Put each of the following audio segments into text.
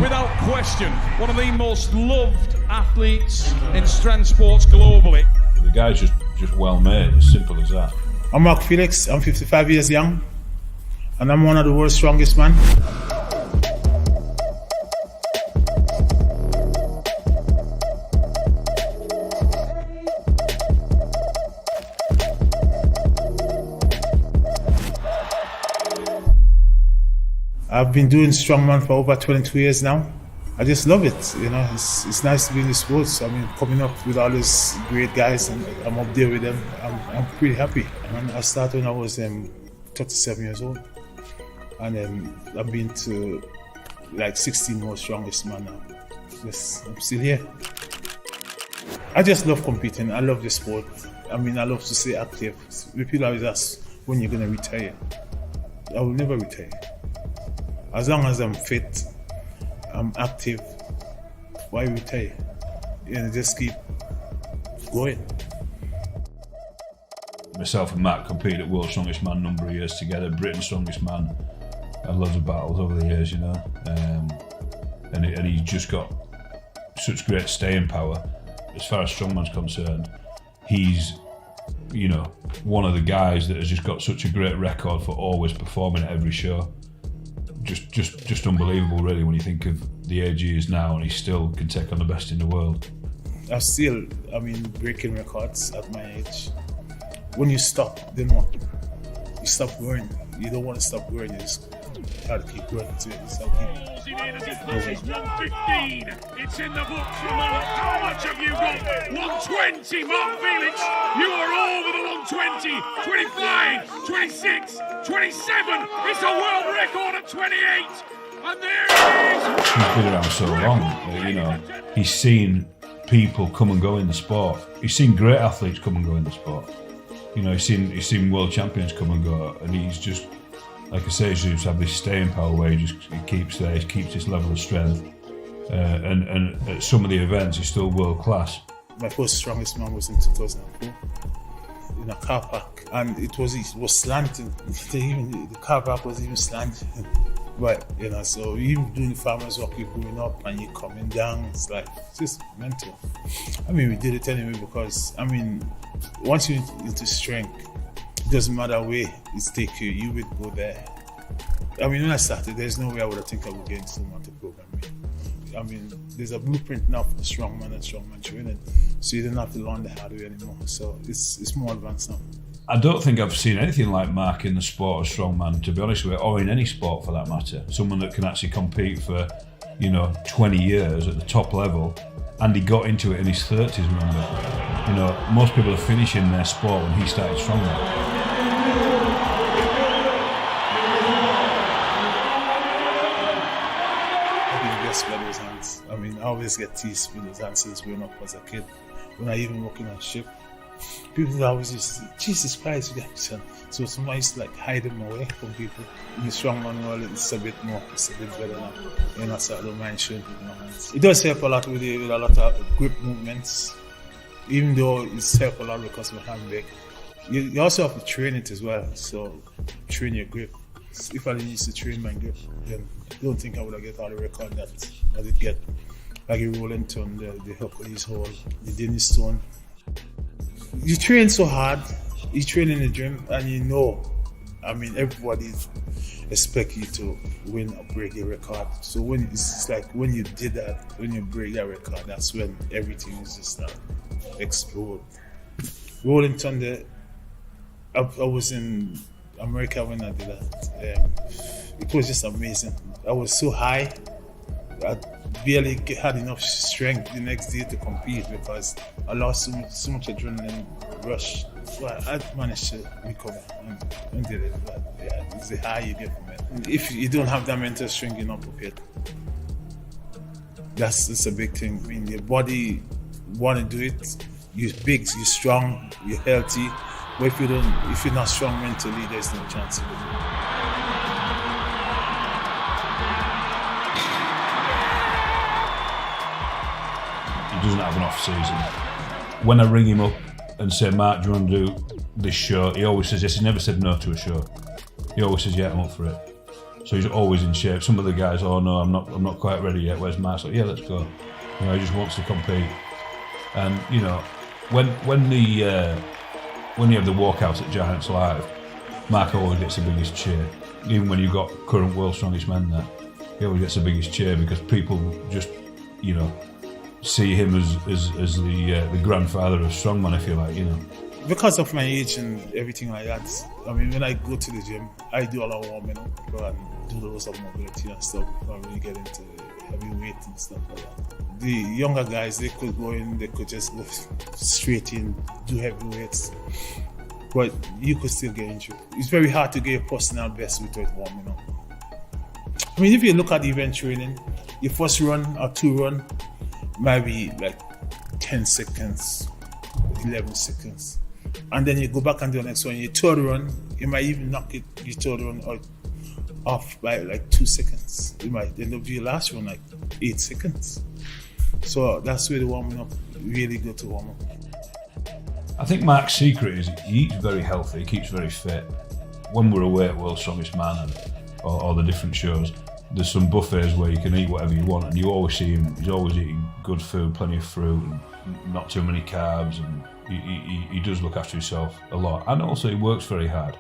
without question, one of the most loved athletes in strength sports globally. The guy's just well made, as simple as that. I'm Mark Felix, I'm 55 years young, and I'm one of the world's strongest men. I've been doing Strongman for over 22 years now. I just love it, you know, it's nice to be in the sports. I mean, coming up with all these great guys and I'm up there with them, I'm pretty happy. And I started when I was 37 years old. And then I've been to like 16 more strongest man now. I'm still here. I just love competing, I love the sport. I mean, I love to stay active. People always ask, when you're gonna retire? I will never retire. As long as I'm fit, I'm active, why retire? You know, just keep going. Myself and Matt competed at World's Strongest Man a number of years together, Britain's Strongest Man. Had loads of battles over the years, you know. And he's just got such great staying power. As far as strongman's concerned, he's, you know, one of the guys that has just got such a great record for always performing at every show. Just unbelievable, really, when you think of the age he is now, and he still can take on the best in the world. I'm still, breaking records at my age. When you stop, then what? You stop growing. You don't want to stop growing. You just have to keep growing. It's like It's 115. It's in the books for Mark. How much have you got? 120, Mark Felix. You are over the 120. 25, 26, 27. It's a world record at 28. And there it is. He's been around so long, you know. He's seen people come and go in the sport. He's seen great athletes come and go in the sport. You know, he's seen world champions come and go, and he's just, like I say, he seems to have this staying power where he keeps there, he keeps this level of strength, and at some of the events he's still world class. My first strongest man was in 2004 in a car park, and it was slanting. The car park was even slanting. But you know, so even doing the farmers walk, you're going up and you're coming down. It's just mental. I mean, we did it anyway because once you're into strength, it doesn't matter where it's take you, you would go there. When I started, there's no way I would have think I would get into the mountain programming. There's a blueprint now for the strongman and strongman training, so you don't have to learn the hard way anymore. So it's more advanced now. I don't think I've seen anything like Mark in the sport of strongman, to be honest with you, or in any sport for that matter. Someone that can actually compete for, 20 years at the top level, and he got into it in his 30s, remember? Most people are finishing their sport when he started strongman. Those hands. I always get teased with those hands since growing up as a kid. When I even working on ship, people always used to say, Jesus Christ, you got son. So somebody used to hide them away from people. In the strongman world, it's a bit better now. So I don't mind showing people my hands. It does help a lot with a lot of grip movements, even though it's help a lot because of my hand big. You also have to train it as well, so train your grip. If I didn't used to train my grip, then I don't think I would have get all the record that I did get. Like the Rollington, the Hercules Hall, the Dennis Stone. You train so hard, you train in the gym, and everybody expect you to win or break your record. So when you did that, when you break that record, that's when everything is just explode. Rollington, I was in America when I did that. It was just amazing. I was so high, I barely had enough strength the next day to compete because I lost so much adrenaline rush. So I managed to recover and did it. But yeah, it's the high you get from it. If you don't have that mental strength, you're not prepared. That's a big thing. Your body want to do it. You're big, you're strong, you're healthy. But if you're not strong mentally, there's no chance of it. He doesn't have an off season. When I ring him up and say, Mark, do you want to do this show? He always says yes. He never said no to a show. He always says, yeah, I'm up for it. So he's always in shape. Some of the guys, oh no, I'm not quite ready yet. Where's Mark? Like, yeah, let's go. You know, he just wants to compete. And you know, when you have the walkouts at Giants Live, Mark always gets the biggest cheer. Even when you've got current world's strongest men there, he always gets the biggest cheer because people just, you know, see him as the grandfather of strongman, if you like, you know. Because of my age and everything like that, I mean, when I go to the gym, I do a lot of warming up and do loads of mobility and stuff before I really get into heavy weight and stuff like that. The younger guys, they could go in, they could just go straight in, do heavy weights, but you could still get injured. It's very hard to get your personal best without warming up. I mean, if you look at event training, your first run or two run might be like 10 seconds, 11 seconds. And then you go back and do the next one. Your third run, you might even knock your third run off by like 2 seconds. You might end up your last run like 8 seconds. So that's where the warming up really good to warm up. I think Mark's secret is he eats very healthy, he keeps very fit. When we're away at World's Strongest Man or the different shows, there's some buffets where you can eat whatever you want, and you always see him, he's always eating good food, plenty of fruit, and not too many carbs, and he does look after himself a lot. And also he works very hard.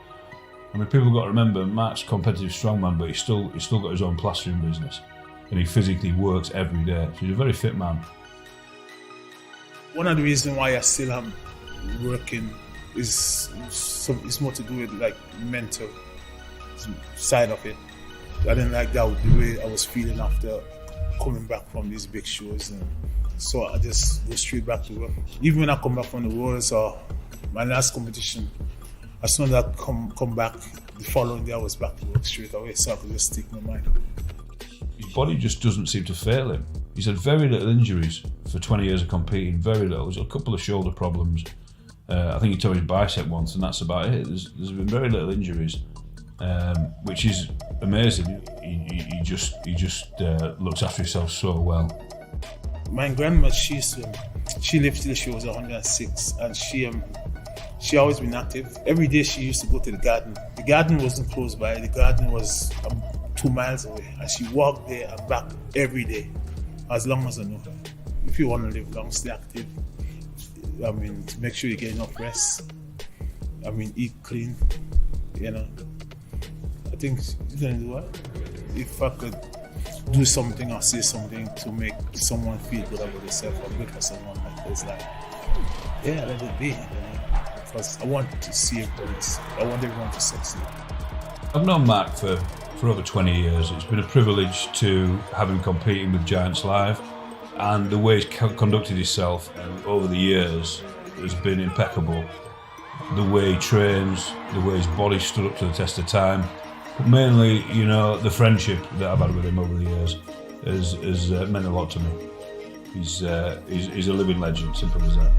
I mean, people have got to remember, Mark's competitive strongman, but he's still got his own plastering business, and he physically works every day. So he's a very fit man. One of the reasons why I still am working is more to do with like mental side of it. I didn't like that the way I was feeling after coming back from these big shows, and so I just go straight back to work. Even when I come back from the Worlds or my last competition, as soon as I come back, the following day I was back to work straight away, so I could just take my mind. His body just doesn't seem to fail him. He's had very little injuries for 20 years of competing, very little. There's a couple of shoulder problems. I think he tore his bicep once, and that's about it. There's been very little injuries, which is amazing. He just looks after himself so well. My grandma, she lived till she was 106, and she always been active. Every day she used to go to the garden. The garden wasn't close by. The garden was 2 miles away, and she walked there and back every day, as long as I know her. If you want to live long, stay active. I mean, to make sure you get enough rest. I mean, eat clean. You know, I think you're gonna do what? If I could do something or say something to make someone feel good about themselves or good for someone like this, like, yeah, let it be. You know? Because I want to see everybody. I want everyone to succeed. I've known Mark for over 20 years. It's been a privilege to have him competing with Giants Live, and the way he's conducted himself over the years has been impeccable. The way he trains, the way his body stood up to the test of time, but mainly, you know, the friendship that I've had with him over the years has meant a lot to me. He's a living legend, simple as that.